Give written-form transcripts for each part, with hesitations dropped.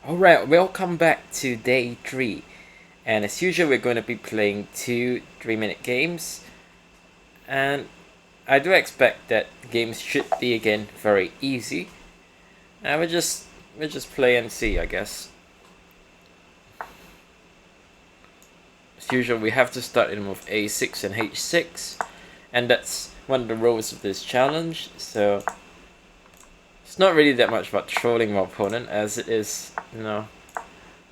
Alright, welcome back to day 3. And as usual, we're going to be playing 2 3-minute games. And I do expect that games should be again very easy. And we'll just play and see, I guess. As usual, we have to start in move A6 and H6. And that's one of the roles of this challenge. So it's not really that much about trolling my opponent as it is,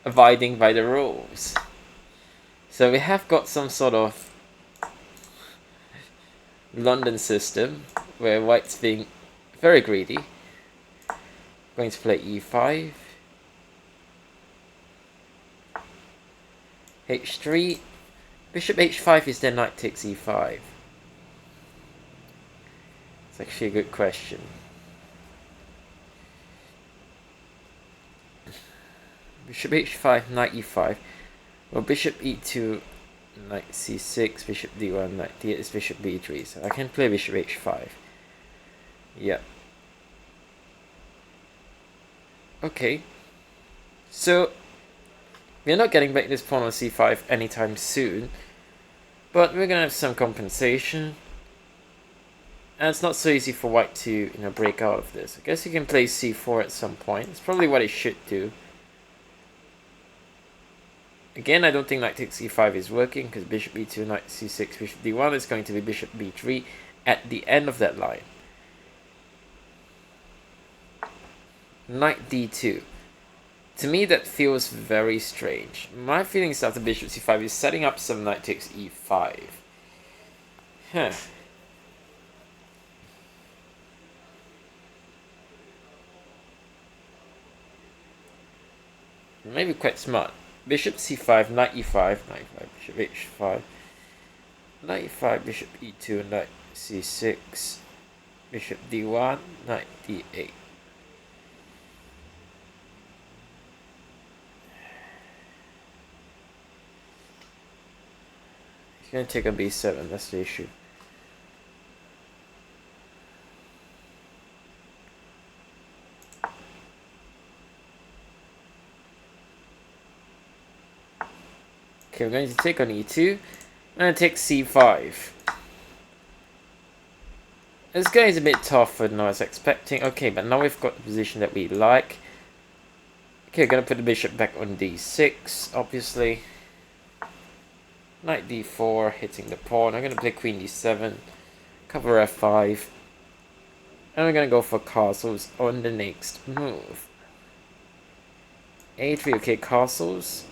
abiding by the rules. So we have got some sort of London system where white's being very greedy. Going to play e5, h3, bishop h5 is then knight takes e5. It's actually a good question. Bishop h5, knight e5. Well, bishop e2, knight c6, bishop d1, knight d8 is bishop b3. So I can play bishop h5. Yep. Okay. So we're not getting back this pawn on c5 anytime soon, but we're gonna have some compensation. And it's not so easy for white to break out of this. I guess he can play c4 at some point. It's probably what he should do. Again, I don't think knight takes e5 is working because bishop e2, knight c6, bishop d1 is going to be bishop b3 at the end of that line. Knight d2. To me, that feels very strange. My feelings after bishop c5 is setting up some knight takes e5. Huh. Maybe quite smart. Bishop c5, knight e5, knight e5, bishop h5, knight e5, bishop e2, knight c6, bishop d1, knight d8. He's going to take a b7, that's the issue. Okay, we're going to take on e2. I'm going to take c5. This guy is a bit tougher than I was expecting. Okay, but now we've got the position that we like. Okay, we're going to put the bishop back on d6, obviously. Knight d4, hitting the pawn. I'm going to play queen d7, cover f5. And we're going to go for castles on the next move. a3, okay, castles.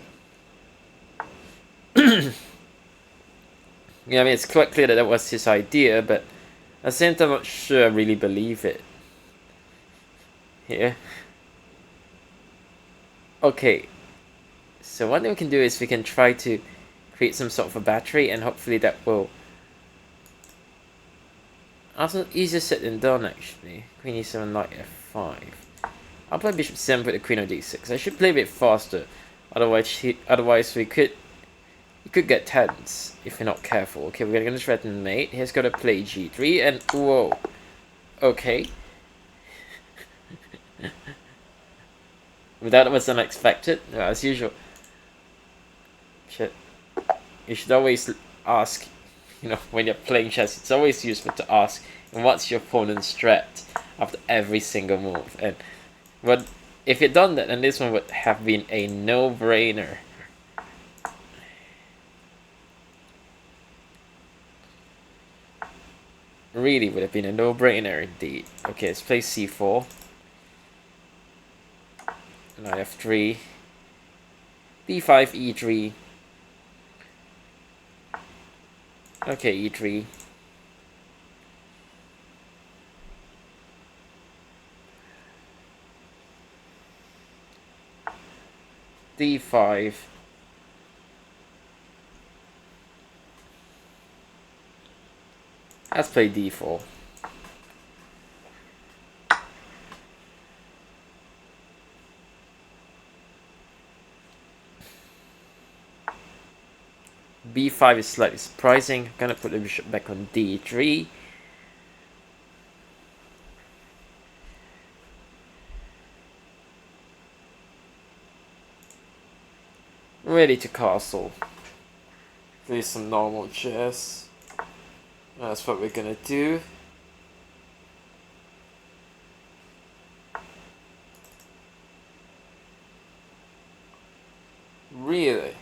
Yeah, I mean, it's quite clear that that was his idea, but at the same time, I'm not sure I really believe it. Here. Okay. So one thing we can do is we can try to create some sort of a battery, and hopefully that will... Also, easier said than done, actually. Queen e7, knight f5. I'll play bishop 7 with the queen on d6. I should play a bit faster, otherwise we could get tense if we're not careful. Okay, we're gonna threaten mate. He's got to play g3 and whoa. Okay. That was unexpected, as usual. Shit. You should always ask, when you're playing chess, it's always useful to ask, what's your opponent's strat after every single move? And if you'd done that, then this one would have been a no-brainer. Really would have been a no-brainer indeed. Okay, let's play c4. Knight f3. d5, e3. Okay, e3. d5. Let's play d4. b5 is slightly surprising. I'm gonna put the bishop back on d3. ready to castle. Play some normal chess. That's what we're gonna do. Really?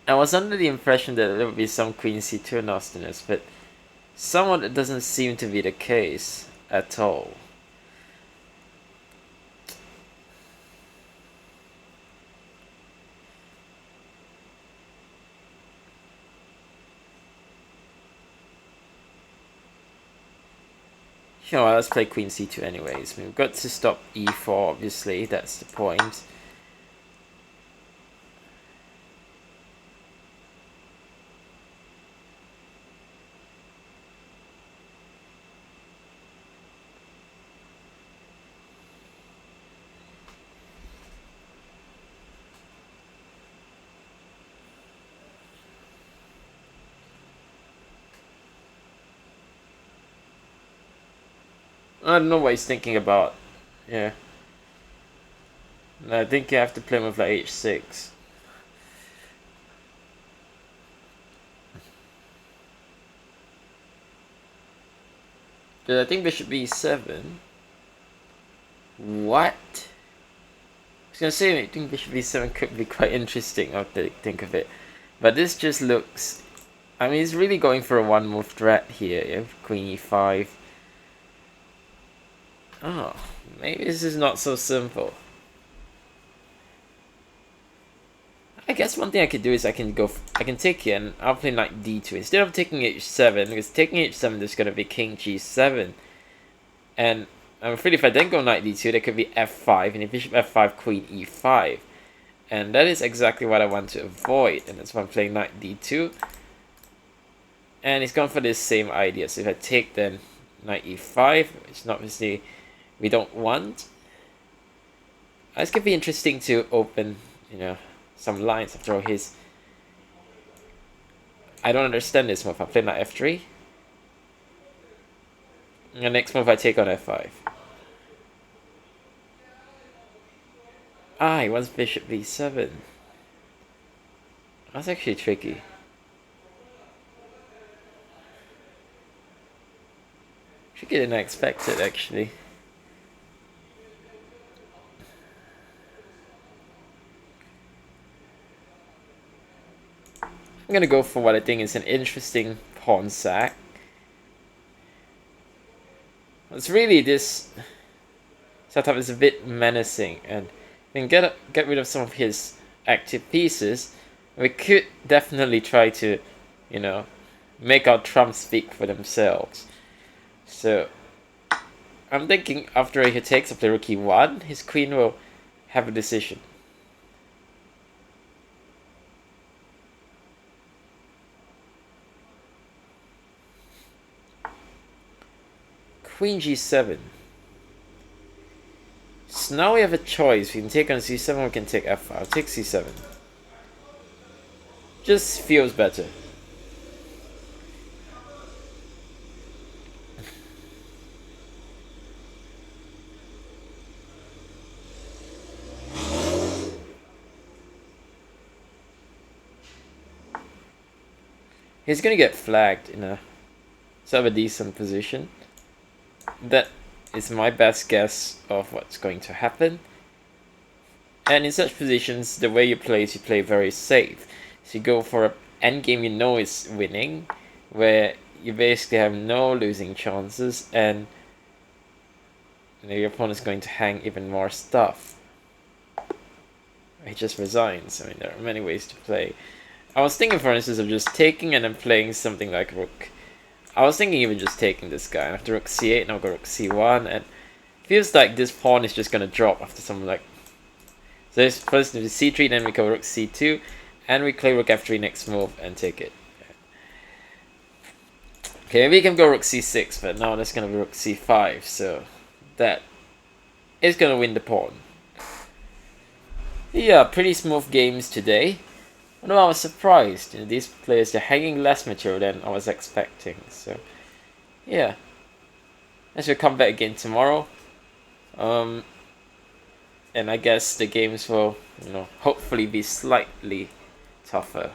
I was under the impression that there would be some Queen C2 nastiness, but somewhat it doesn't seem to be the case at all. Sure, let's play Queen C2 anyways. We've got to stop E4, obviously, that's the point. I don't know what he's thinking about. Yeah. I think you have to play with like H6. Dude, I think bishop B7. What? I was gonna say I think bishop B7 could be quite interesting now that I think of it. But this just looks... I mean, he's really going for a one-move threat here. You have Queen E5. Oh, maybe this is not so simple. I guess one thing I could do is I can take here and I'll play knight D2 instead of taking H7, because taking H7 there's gonna be King G7, and I'm afraid if I then go knight D2 there could be F5, and if bishop F5 Queen E5, and that is exactly what I want to avoid, and that's why I'm playing knight D2. And he's gone for this same idea. So if I take then knight E5, which obviously we don't want. This could be interesting to open, you know, some lines after all his... I don't understand this move. I play knight F3. And the next move I take on F5. Ah, he wants bishop B7. That's actually tricky. Trickier than I expected, actually. I'm gonna go for what I think is an interesting pawn sack. It's really this setup is a bit menacing, and we can get rid of some of his active pieces. We could definitely try to, you know, make our trumps speak for themselves. So I'm thinking after he takes up the rook E1, his queen will have a decision. Queen G7. So now we have a choice. We can take on C7 or we can take F5. I'll take C7. Just feels better. He's gonna get flagged in a sort of a decent position. That is my best guess of what's going to happen. And in such positions, the way you play is you play very safe. So you go for an endgame you know is winning, where you basically have no losing chances, and you know, your opponent's going to hang even more stuff. He just resigns. I mean, there are many ways to play. I was thinking, for instance, of just taking and then playing something like rook. I was thinking even just taking this guy. After rook c8, now go rook c1, and feels like this pawn is just gonna drop after something like... So this first into c3, then we go rook c2, and we play rook f3 next move and take it. Okay, maybe we can go rook c6, but now that's gonna be rook c5, so that is gonna win the pawn. Yeah, pretty smooth games today. Although I was surprised, you know, these players are hanging less material than I was expecting. So, yeah. I shall come back again tomorrow. And I guess the games will, hopefully be slightly tougher.